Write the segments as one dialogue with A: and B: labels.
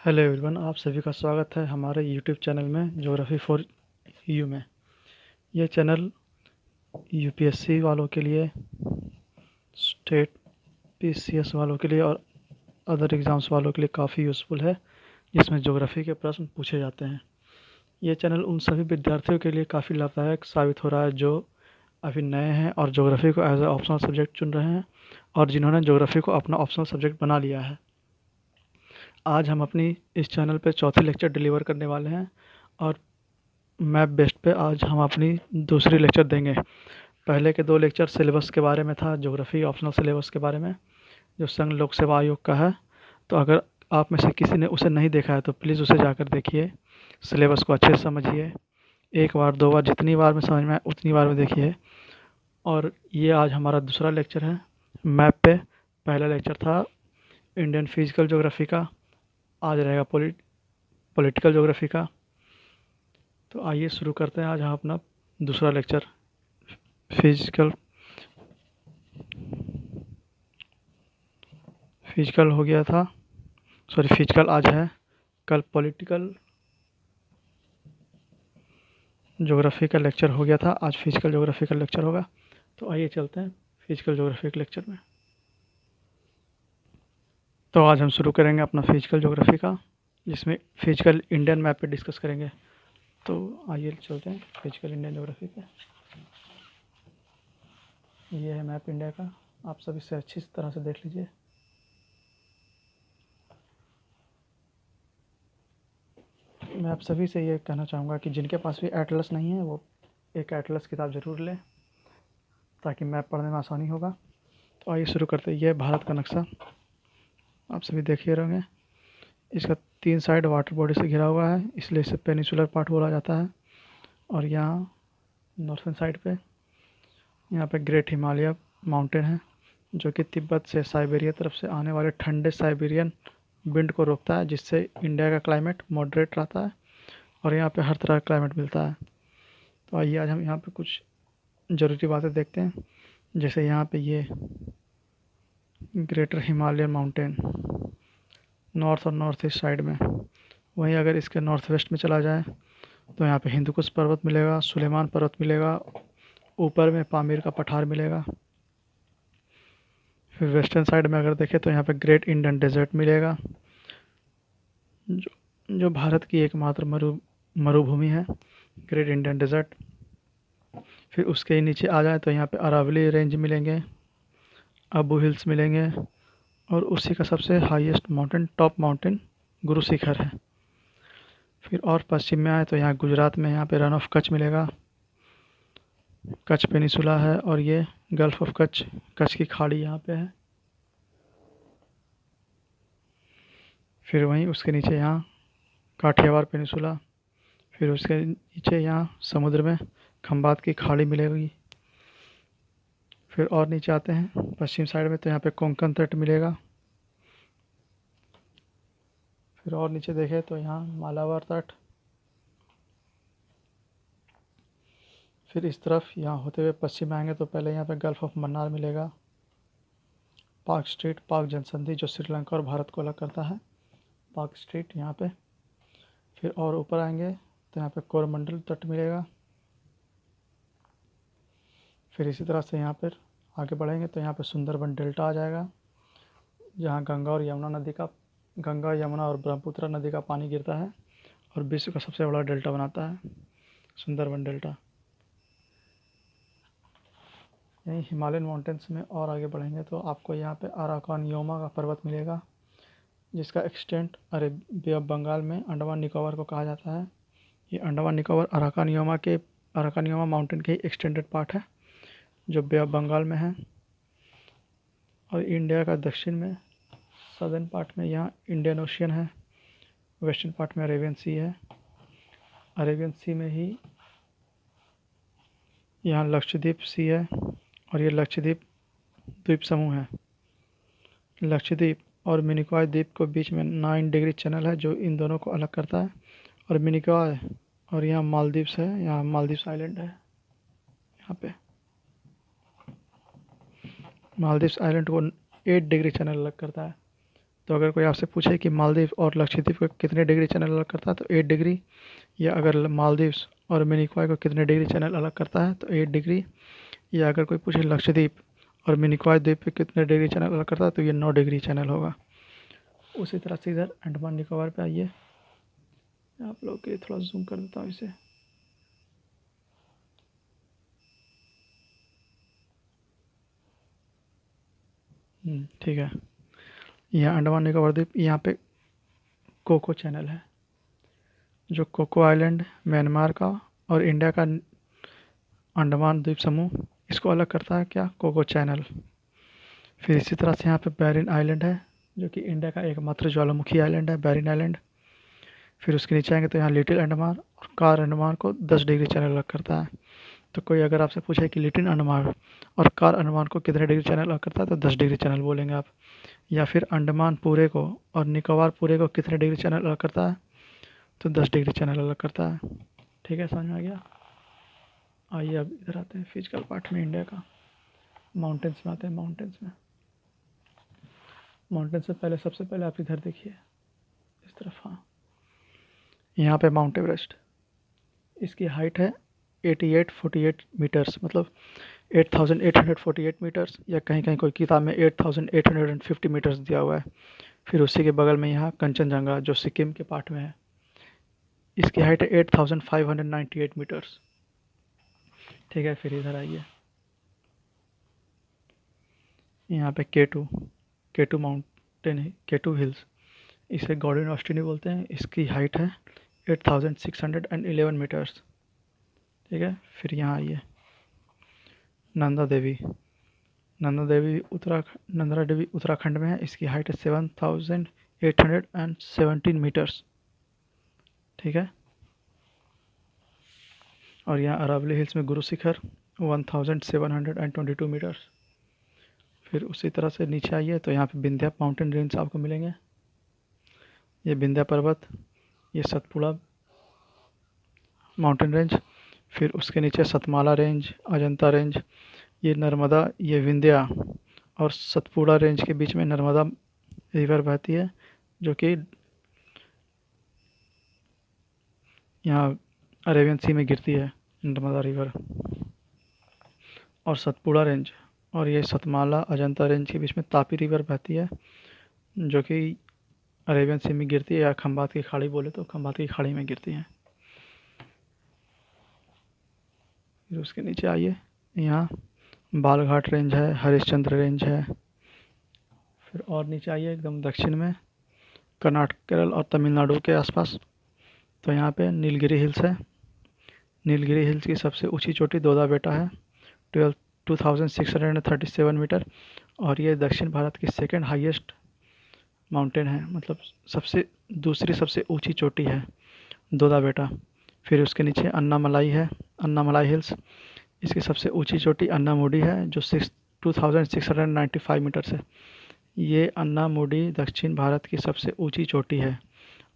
A: Hello everyone, आप सभी का स्वागत है हमारे यूट्यूब चैनल में ज्योग्राफी फॉर यू में। यह चैनल यूपीएससी वालों के लिए, स्टेट पीसीएस वालों के लिए और अदर एग्ज़ाम्स वालों के लिए काफ़ी यूज़फुल है, जिसमें ज्योग्राफी के प्रश्न पूछे जाते हैं। यह चैनल उन सभी विद्यार्थियों के लिए काफ़ी लाभदायक साबित हो रहा है जो अभी नए हैं और ज्योग्राफी को एज ए ऑप्शनल सब्जेक्ट चुन रहे हैं, और जिन्होंने ज्योग्राफी को अपना ऑप्शनल सब्जेक्ट बना लिया है। आज हम अपनी इस चैनल पे चौथी लेक्चर डिलीवर करने वाले हैं, और मैप बेस्ड पे आज हम अपनी दूसरी लेक्चर देंगे। पहले के दो लेक्चर सिलेबस के बारे में था, ज्योग्राफी ऑप्शनल सिलेबस के बारे में, जो संघ लोक सेवा आयोग का है। तो अगर आप में से किसी ने उसे नहीं देखा है तो प्लीज़ उसे जाकर देखिए, सिलेबस को अच्छे से समझिए, एक बार दो बार जितनी बार में समझ में आए उतनी बार में देखिए। और ये आज हमारा दूसरा लेक्चर है मैप पे। पहला लेक्चर था इंडियन फिजिकल ज्योग्राफी का, आज रहेगा पॉलिटिकल ज्योग्राफी का। तो आइए शुरू करते हैं आज हम अपना दूसरा लेक्चर फिजिकल हो गया था, सॉरी फिजिकल आज है, कल पॉलिटिकल ज्योग्राफी का लेक्चर हो गया था, आज फिजिकल ज्योग्राफी का लेक्चर होगा। तो आइए चलते हैं फिजिकल ज्योग्राफी के लेक्चर में। तो आज हम शुरू करेंगे अपना फिजिकल ज्योग्राफी का, जिसमें फिजिकल इंडियन मैप पे डिस्कस करेंगे। तो आइए चलते हैं फिजिकल इंडियन ज्योग्राफी पे। ये है मैप इंडिया का, आप सब इसे अच्छी तरह से देख लीजिए। मैं आप सभी से ये कहना चाहूँगा कि जिनके पास भी एटलस नहीं है वो एक एटलस किताब ज़रूर लें, ताकि मैप पढ़ने में आसानी होगा। तो आइए शुरू करते हैं। ये भारत का नक्शा आप सभी देख ही रहोगे। इसका 3 साइड वाटर बॉडी से घिरा हुआ है, इसलिए इसे पेनिसुलर पार्ट बोला जाता है। और यहाँ नॉर्थन साइड पे यहाँ पे ग्रेट हिमालय माउंटेन है, जो कि तिब्बत से साइबेरिया तरफ से आने वाले ठंडे साइबेरियन विंड को रोकता है, जिससे इंडिया का क्लाइमेट मॉडरेट रहता है और यहाँ पे हर तरह का क्लाइमेट मिलता है। तो आइए आज हम यहाँ पे कुछ ज़रूरी बातें देखते हैं। जैसे यहाँ पे ये ग्रेटर हिमालयन माउंटेन नॉर्थ और नॉर्थ ईस्ट साइड में, वहीं अगर इसके नॉर्थ वेस्ट में चला जाए तो यहाँ पे हिंदुकुश पर्वत मिलेगा, सुलेमान पर्वत मिलेगा, ऊपर में पामीर का पठार मिलेगा। फिर वेस्टर्न साइड में अगर देखें तो यहाँ पे ग्रेट इंडियन डेजर्ट मिलेगा, जो भारत की एकमात्र मरुभूमि है, ग्रेट इंडियन डेजर्ट। फिर उसके नीचे आ जाए तो यहाँ पे अरावली रेंज मिलेंगे, अबू हिल्स मिलेंगे, और उसी का सबसे highest mountain, top mountain Guru Shikhar है। फिर और पश्चिम में आए तो यहाँ गुजरात में यहाँ पे रन ऑफ कच्छ मिलेगा, कच्छ पेनिसुला है, और ये गल्फ ऑफ कच्छ, कच्छ की खाड़ी यहाँ पे है। फिर वहीं उसके नीचे यहाँ काठियावाड़ पेनिसुला, फिर उसके नीचे यहाँ समुद्र में खंबात की खाड़ी मिलेगी। फिर और नीचे आते हैं पश्चिम साइड में तो यहाँ पे कोंकण तट मिलेगा। फिर और नीचे देखें तो यहाँ मालाबार तट। फिर इस तरफ यहाँ होते हुए पश्चिम आएंगे तो पहले यहाँ पे गल्फ ऑफ मन्नार मिलेगा, पाक स्ट्रीट, पाक जनसंधि जो श्रीलंका और भारत को अलग करता है, पाक स्ट्रीट यहाँ पे। फिर और ऊपर आएंगे तो यहाँ पे कोरमंडल तट मिलेगा। फिर इसी तरह से यहाँ पर आगे बढ़ेंगे तो यहाँ पे सुंदरबन डेल्टा आ जाएगा, जहाँ गंगा, यमुना और ब्रह्मपुत्र नदी का पानी गिरता है और विश्व का सबसे बड़ा डेल्टा बनाता है सुंदरबन डेल्टा। यहीं हिमालयन माउंटेन्स में और आगे बढ़ेंगे तो आपको यहाँ पे अराकानयोमा का पर्वत मिलेगा, जिसका एक्सटेंट अरे बे ऑफ बंगाल में अंडमान निकोबार को कहा जाता है। ये अंडमान निकोबार अराकानयोमा माउंटेन के ही एक्सटेंडेड पार्ट है, जो बे ऑफ बंगाल में है। और इंडिया का दक्षिण में सदर्न पार्ट में यहाँ इंडियन ओशियन है, वेस्टर्न पार्ट में अरेबियन सी है। अरेबियन सी में ही यहाँ लक्षद्वीप सी है, और ये लक्षद्वीप द्वीप समूह है। लक्षद्वीप और मिनिकॉय द्वीप को बीच में 9 डिग्री चैनल है, जो इन दोनों को अलग करता है। और मिनिकॉय और यहाँ मालदीव्स है, यहाँ मालदीव्स आइलैंड है। यहाँ पे मालदीव्स आइलैंड को 8 डिग्री चैनल अलग करता है। तो अगर कोई आपसे पूछे कि मालदीव और लक्षद्वीप को कितने डिग्री चैनल अलग करता है तो 8 डिग्री, या अगर मालदीव और मिनिकॉय को कितने डिग्री चैनल अलग करता है तो 8 डिग्री, या अगर कोई पूछे लक्षद्वीप और मिनिकॉय द्वीप पे कितने डिग्री चैनल अलग करता है तो ये 9 डिग्री चैनल होगा। उसी तरह से इधर अंडमान निकोबार पे आइए, आप लोग के थोड़ा जूम कर देता हूँ इसे। ठीक है, यहाँ अंडमान निकोबार द्वीप, यहाँ पे कोको चैनल है, जो कोको आइलैंड म्यांमार का और इंडिया का अंडमान द्वीप समूह, इसको अलग करता है क्या, कोको चैनल। फिर इसी तरह से यहाँ पे बैरिन आइलैंड है, जो कि इंडिया का एकमात्र ज्वालामुखी आइलैंड है, बैरिन आइलैंड। फिर उसके नीचे आएंगे तो यहाँ लिटिल अंडमान और कार अंडमान को 10 डिग्री चैनल अलग करता है। तो कोई अगर आपसे पूछे कि लिटिल अंडमान और कार अंडमान को कितने डिग्री चैनल अलग करता है तो 10 डिग्री चैनल बोलेंगे आप। या फिर अंडमान पूरे को और निकोबार पूरे को कितने डिग्री चैनल अलग करता है तो 10 डिग्री चैनल अलग करता है। ठीक है, समझ में आ गया। आइए अब इधर आते हैं फिजिकल पार्ट में, इंडिया का माउंटेन्स में आते हैं। माउंटेन से पहले सबसे पहले आप इधर देखिए इस तरफ। हाँ, यहाँ पे माउंट एवरेस्ट, इसकी हाइट है 8848 मीटर्स, मतलब 8848 मीटर्स, या कहीं कहीं कोई किताब में 8850 मीटर्स दिया हुआ है। फिर उसी के बगल में यहाँ कंचनजंगा, जो सिक्किम के पार्ट में है, इसकी हाइट है 8598 मीटर्स। ठीक है, फिर इधर आइए, यहाँ पे केटू माउंटेन है, केटू हिल्स, इसे गॉर्डन ऑस्टिनी बोलते हैं। इसकी हाइट है 8611 मीटर्स। ठीक है, फिर यहाँ आइए, नंदा देवी उत्तराखंड में है, इसकी हाइट है 7817 मीटर्स। ठीक है, और यहाँ अरावली हिल्स में गुरु शिखर 1722 मीटर्स। फिर उसी तरह से नीचे आइए तो यहाँ पे विंध्या माउंटेन रेंज आपको मिलेंगे, ये विंध्या पर्वत, ये सतपुड़ा माउंटेन रेंज। फिर उसके नीचे सतमाला रेंज, अजंता रेंज, ये नर्मदा, ये विंध्या और सतपुड़ा रेंज के बीच में नर्मदा रिवर बहती है, जो कि यहाँ अरेबियन सी में गिरती है नर्मदा रिवर। और सतपुड़ा रेंज और ये सतमाला अजंता रेंज के बीच में तापी रिवर बहती है, जो कि अरेबियन सी में गिरती है, या खंबात की खाड़ी बोले तो खंबात की खाड़ी में गिरती है। फिर उसके नीचे आइए, यहाँ बालघाट रेंज है, हरिश्चंद्र रेंज है। फिर और नीचे आइए एकदम दक्षिण में, कर्नाटक, केरल और तमिलनाडु के आसपास, तो यहाँ पे नीलगिरी हिल्स है। नीलगिरी हिल्स की सबसे ऊंची चोटी दोदा बेटा है, 2637 मीटर, और ये दक्षिण भारत की सेकंड हाईएस्ट माउंटेन है, मतलब दूसरी सबसे ऊंची चोटी है दोदा बेटा। फिर उसके नीचे अन्नामलाई है, अन्नामलाई हिल्स, इसकी सबसे ऊंची चोटी अन्नामुडी है, जो 2695 मीटर है। ये अन्नामुडी दक्षिण भारत की सबसे ऊंची चोटी है,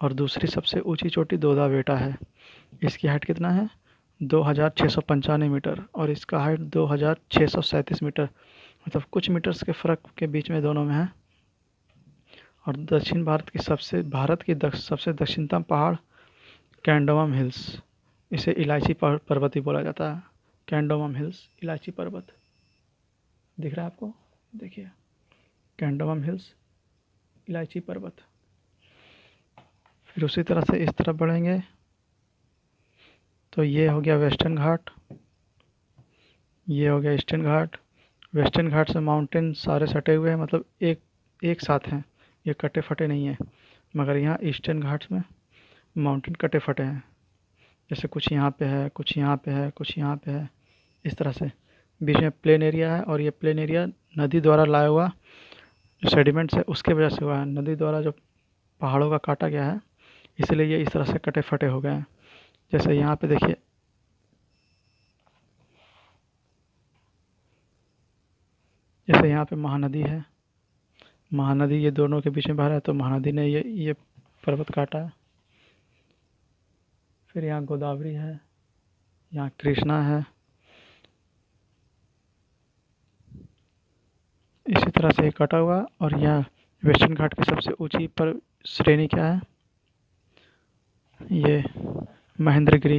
A: और दूसरी सबसे ऊंची चोटी दोदा बेटा है। इसकी हाइट कितना है, 2695 मीटर, और इसका हाइट 2637 मीटर, मतलब कुछ मीटर्स के फ़र्क के बीच में दोनों में है। और दक्षिण भारत की सबसे दक्षिणतम पहाड़ कैंडोमम हिल्स, इसे इलायची पर्वत ही बोला जाता है। कैंडोमम हिल्स, इलायची पर्वत दिख रहा है आपको, देखिए कैंडोमम हिल्स, इलायची पर्वत। फिर उसी तरह से इस तरफ बढ़ेंगे तो ये हो गया वेस्टर्न घाट, ये हो गया ईस्टर्न घाट। वेस्टर्न घाट से माउंटेन सारे सटे हुए हैं, मतलब एक साथ हैं, ये कटे फटे नहीं हैं। मगर यहाँ ईस्टर्न घाट्स में माउंटेन कटे फटे हैं, जैसे कुछ यहाँ पे है, कुछ यहाँ पे है, कुछ यहाँ पे है, इस तरह से। बीच में प्लेन एरिया है, और ये प्लेन एरिया नदी द्वारा लाया हुआ जो सेडिमेंट्स है उसके वजह से हुआ है, नदी द्वारा जो पहाड़ों का काटा गया है, इसलिए ये इस तरह से कटे फटे हो गए हैं। जैसे यहाँ पे देखिए, जैसे यहाँ पे महानदी है, महानदी ये दोनों के बीच में बह रहा है, तो महानदी ने ये पर्वत काटा है। फिर यहाँ गोदावरी है, यहाँ कृष्णा है, इसी तरह से कटा हुआ। और यहाँ वेस्टर्न घाट की सबसे ऊंची पर श्रेणी क्या है? ये महेंद्रगिरी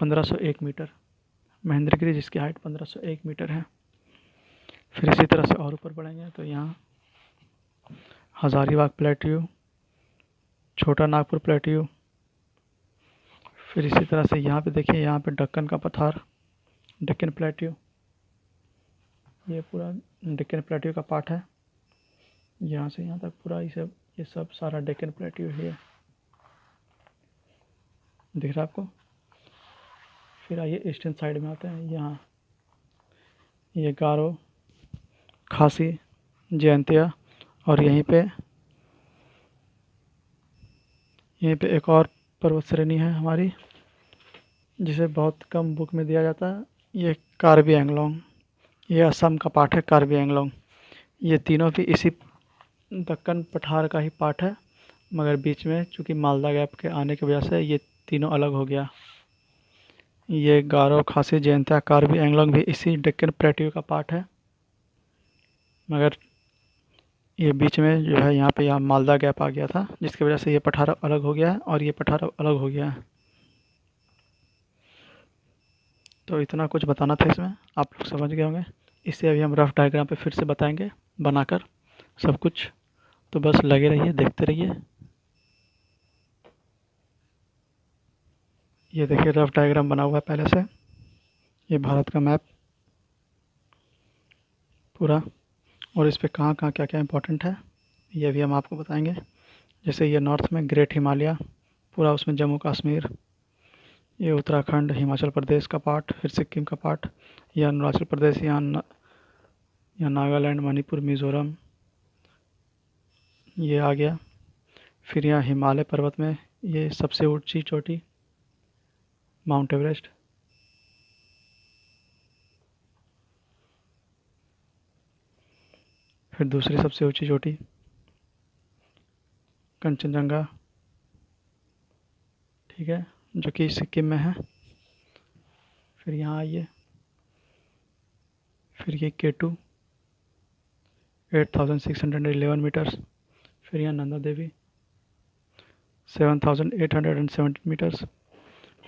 A: 1501 मीटर। महेंद्रगिरी जिसकी हाइट 1501 मीटर है। फिर इसी तरह से और ऊपर बढ़ेंगे तो यहाँ हजारीबाग प्लेट्यू, छोटा नागपुर प्लेट्यू। फिर इसी तरह से यहाँ पे देखिए, यहाँ पे दक्कन का पठार, डेक्कन प्लेट्यू। ये पूरा डेक्कन प्लेट्यू का पार्ट है। यहाँ से यहाँ तक पूरा ये सब सारा डेक्कन प्लेट्यू ही है। दिख रहा है आपको? फिर आइए ईस्टर्न साइड में आते हैं। यहाँ ये गारो, खासी, जयंतिया और यहीं पे एक और पर्वत श्रेणी है हमारी, जिसे बहुत कम बुक में दिया जाता है। ये कार्बी एंगलोंग, ये असम का पार्ट है कार्बी एंगलोंग। ये तीनों भी इसी दक्कन पठार का ही पार्ट है, मगर बीच में चूँकि मालदा गैप के आने की वजह से ये तीनों अलग हो गया। ये गारो, खासी, जयंतिया, कार्बी एंगलोंग भी इसी डेक्कन प्लेट्यू का पार्ट है, मगर ये बीच में जो है यहाँ मालदा गैप आ गया था, जिसकी वजह से ये पठार अलग हो गया है और ये पठार अलग हो गया है। तो इतना कुछ बताना था इसमें, आप लोग समझ गए होंगे। इसे अभी हम रफ डायग्राम पे फिर से बताएंगे बनाकर सब कुछ। तो बस लगे रहिए, देखते रहिए। ये देखिए रफ डायग्राम बना हुआ है पहले से, ये भारत का मैप पूरा, और इस पे कहाँ कहाँ क्या क्या इंपॉर्टेंट है ये भी हम आपको बताएंगे। जैसे ये नॉर्थ में ग्रेट हिमालय पूरा, उसमें जम्मू कश्मीर, ये उत्तराखंड, हिमाचल प्रदेश का पार्ट, फिर सिक्किम का पार्ट, ये अरुणाचल प्रदेश, यहाँ नागालैंड, मणिपुर, मिज़ोरम, ये आ गया। फिर यहाँ हिमालय पर्वत में ये सबसे ऊंची चोटी माउंट एवरेस्ट। फिर दूसरी सबसे ऊंची चोटी कंचनजंगा, ठीक है, जो कि सिक्किम में है। फिर यहाँ आइए, फिर ये K2 8611 मीटर्स। फिर यहाँ नंदा देवी 7870 मीटर्स।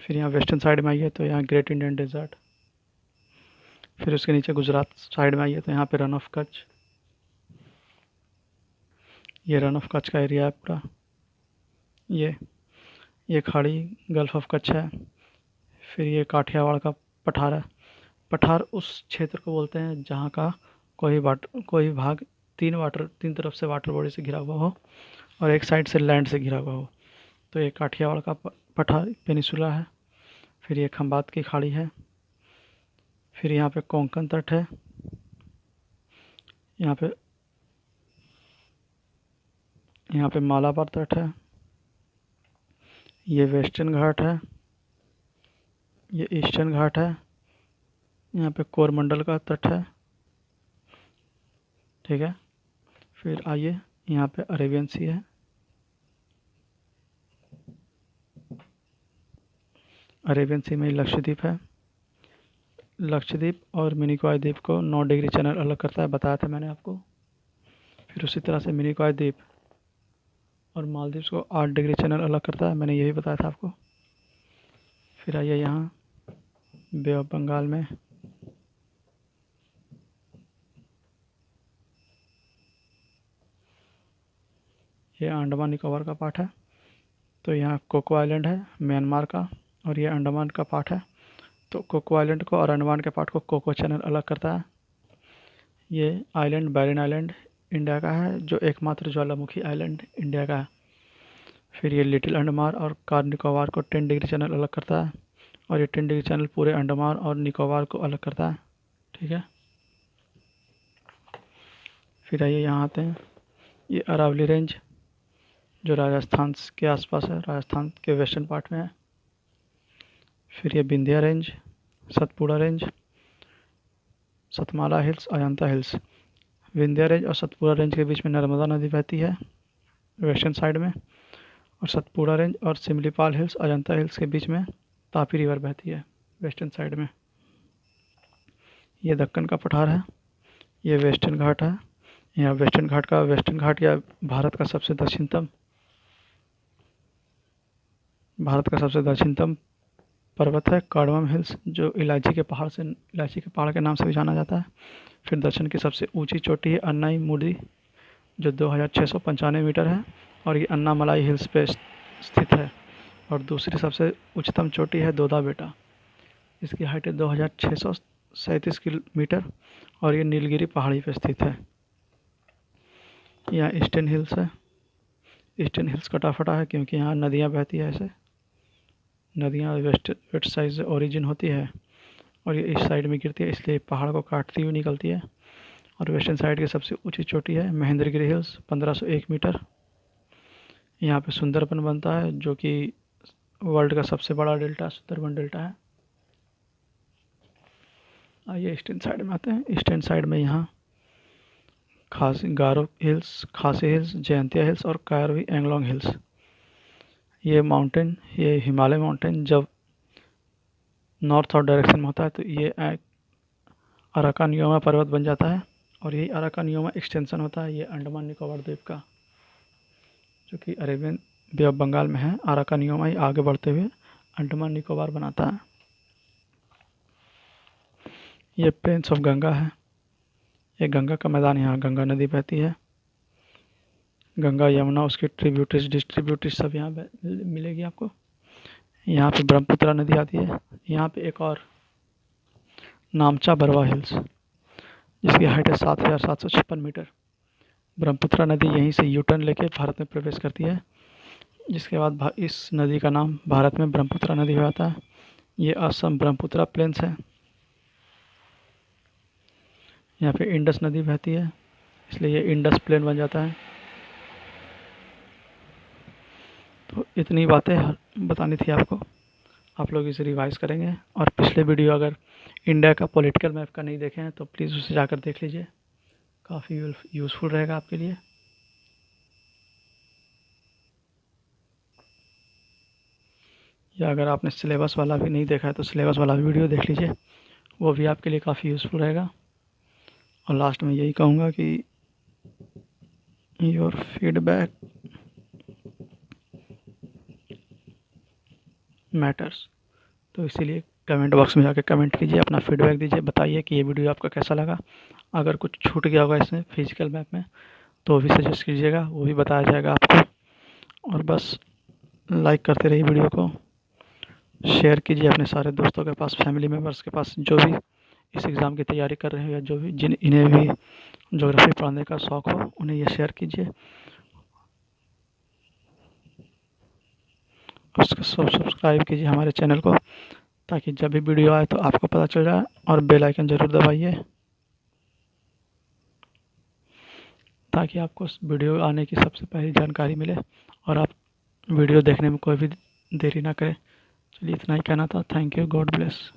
A: फिर यहाँ वेस्टर्न साइड में आइए तो यहाँ ग्रेट इंडियन डेजर्ट। फिर उसके नीचे गुजरात साइड में आइए तो यहाँ पे रन ऑफ कच्छ, ये रन ऑफ कच्छ का एरिया है पूरा। ये खाड़ी गल्फ ऑफ कच्छ है। फिर ये काठियावाड़ का पठार है। पठार उस क्षेत्र को बोलते हैं जहाँ का कोई भाग तीन तरफ से वाटर बॉडी से घिरा हुआ हो और एक साइड से लैंड से घिरा हुआ हो। तो ये काठियावाड़ का पठार पेनिसुला है। फिर ये खंबात की खाड़ी है। फिर यहाँ पे कोंकण तट है। यहाँ पे मालाबार तट है। ये वेस्टर्न घाट है। ये ईस्टर्न घाट है। यहाँ पे कोरमंडल का तट है, ठीक है। फिर आइए, यहाँ पे अरेबियन सी है। अरेबियन सी में लक्षद्वीप है। लक्षद्वीप और मिनिकॉय द्वीप को 9 डिग्री चैनल अलग करता है, बताया था मैंने आपको। फिर उसी तरह से मिनिकॉय द्वीप और मालदीव्स को 8 डिग्री चैनल अलग करता है, मैंने यही बताया था आपको। फिर आइए यहाँ बे ऑफ बंगाल में ये अंडमान निकोबार का पार्ट है। तो यहाँ कोको आइलैंड है म्यांमार का, और ये अंडमान का पार्ट है। तो कोको आइलैंड को और अंडमान के पार्ट को कोको चैनल अलग करता है। ये आइलैंड बैरन आइलैंड इंडिया का है, जो एकमात्र ज्वालामुखी आइलैंड इंडिया का है। फिर ये लिटिल अंडमान और कार निकोबार को 10 डिग्री चैनल अलग करता है, और ये 10 डिग्री चैनल पूरे अंडमान और निकोबार को अलग करता है, ठीक है। फिर आइए यहाँ आते हैं, ये अरावली रेंज जो राजस्थान के आसपास है, राजस्थान के वेस्टर्न पार्ट में है। फिर ये Vindhya range, Satpura range, Satmala hills, Ajanta hills. Vindhya range और सतपुड़ा रेंज के बीच में नर्मदा नदी बहती है वेस्टर्न साइड में, और सतपुड़ा रेंज और सिमलीपाल हिल्स, अजंता हिल्स के बीच में तापी रिवर बहती है वेस्टर्न साइड में। ये दक्कन का पठार है। ये वेस्टर्न घाट है। यहाँ वेस्टर्न घाट या भारत का सबसे दक्षिणतम पर्वत है कार्डमम हिल्स, जो इलायची के पहाड़ के नाम से भी जाना जाता है। फिर दक्षिण की सबसे ऊंची चोटी है अन्नाई मुडी, जो 2695 मीटर है और ये अन्नामलाई हिल्स पे स्थित है। और दूसरी सबसे उच्चतम चोटी है दोदा बेटा, इसकी हाइट है 2637 मीटर और ये नीलगिरी पहाड़ी पर स्थित है। यहाँ ईस्टर्न हिल्स है। ईस्टर्न हिल्स कटा-फटा है क्योंकि यहाँ नदियाँ बहती है। ऐसे नदियाँ वेस्ट साइड से ओरिजिन होती है और ये इस साइड में गिरती है, इसलिए पहाड़ को काटती हुई निकलती है। और वेस्टर्न साइड की सबसे ऊंची चोटी है महेंद्रगिरी हिल्स, 1501 मीटर। यहाँ पे सुंदरबन बनता है, जो कि वर्ल्ड का सबसे बड़ा डेल्टा सुंदरबन डेल्टा है। आइए ईस्टर्न साइड में आते हैं। ईस्टर्न साइड में यहाँ गारो हिल्स, खासी हिल्स, जयंतिया हिल्स और कार्बी एंगलोंग हिल्स। ये हिमालय माउंटेन जब नॉर्थ साउथ डायरेक्शन में होता है तो ये अराकानियोमा पर्वत बन जाता है और यही अराकानियोमा एक्सटेंशन होता है ये अंडमान निकोबार द्वीप का, जो कि अरेबियन बे ऑफ बंगाल में है। अराकानियोमा ही आगे बढ़ते हुए अंडमान निकोबार बनाता है। ये प्लेन्स ऑफ गंगा है। ये गंगा का मैदान, यहाँ गंगा नदी बहती है। गंगा यमुना उसकी डिस्ट्रीब्यूटरीज सब यहाँ मिलेगी आपको। यहाँ पे ब्रह्मपुत्रा नदी आती है। यहाँ पे एक और नामचा बरवा हिल्स, जिसकी हाइट है 7756 मीटर। ब्रह्मपुत्रा नदी यहीं से यू टर्न लेके भारत में प्रवेश करती है, जिसके बाद इस नदी का नाम भारत में ब्रह्मपुत्रा नदी हो जाता है। ये असम ब्रह्मपुत्रा प्लेन्स है। यहाँ पे इंडस नदी बहती है, इसलिए ये इंडस प्लेन बन जाता है। तो इतनी बातें बतानी थी आपको, आप लोग इसे रिवाइज करेंगे। और पिछले वीडियो अगर इंडिया का पॉलिटिकल मैप का नहीं देखे हैं तो प्लीज़ उसे जाकर देख लीजिए, काफ़ी यूज़फुल रहेगा आपके लिए। या अगर आपने सिलेबस वाला भी नहीं देखा है तो सिलेबस वाला भी वीडियो देख लीजिए, वो भी आपके लिए काफ़ी यूज़फुल रहेगा। और लास्ट में यही कहूँगा कि योर फीडबैक मैटर्स, तो इसीलिए कमेंट बॉक्स में जाकर कमेंट कीजिए, अपना फीडबैक दीजिए, बताइए कि ये वीडियो आपका कैसा लगा। अगर कुछ छूट गया होगा इसमें फिजिकल मैप में तो भी सजेस्ट कीजिएगा, वो भी बताया जाएगा आपको। और बस लाइक करते रहिए वीडियो को, शेयर कीजिए अपने सारे दोस्तों के पास, फैमिली मेम्बर्स के पास, जो भी इस एग्ज़ाम की तैयारी कर रहे हो या जो भी इन्हें भी ज्योग्राफी पढ़ने का शौक़ हो, उन्हें ये शेयर कीजिए। उसको सब्सक्राइब कीजिए हमारे चैनल को, ताकि जब भी वीडियो आए तो आपको पता चल जाए। और बेल आइकन ज़रूर दबाइए, ताकि आपको वीडियो आने की सबसे पहली जानकारी मिले और आप वीडियो देखने में कोई भी देरी ना करें। चलिए इतना ही कहना था। Thank you, God bless.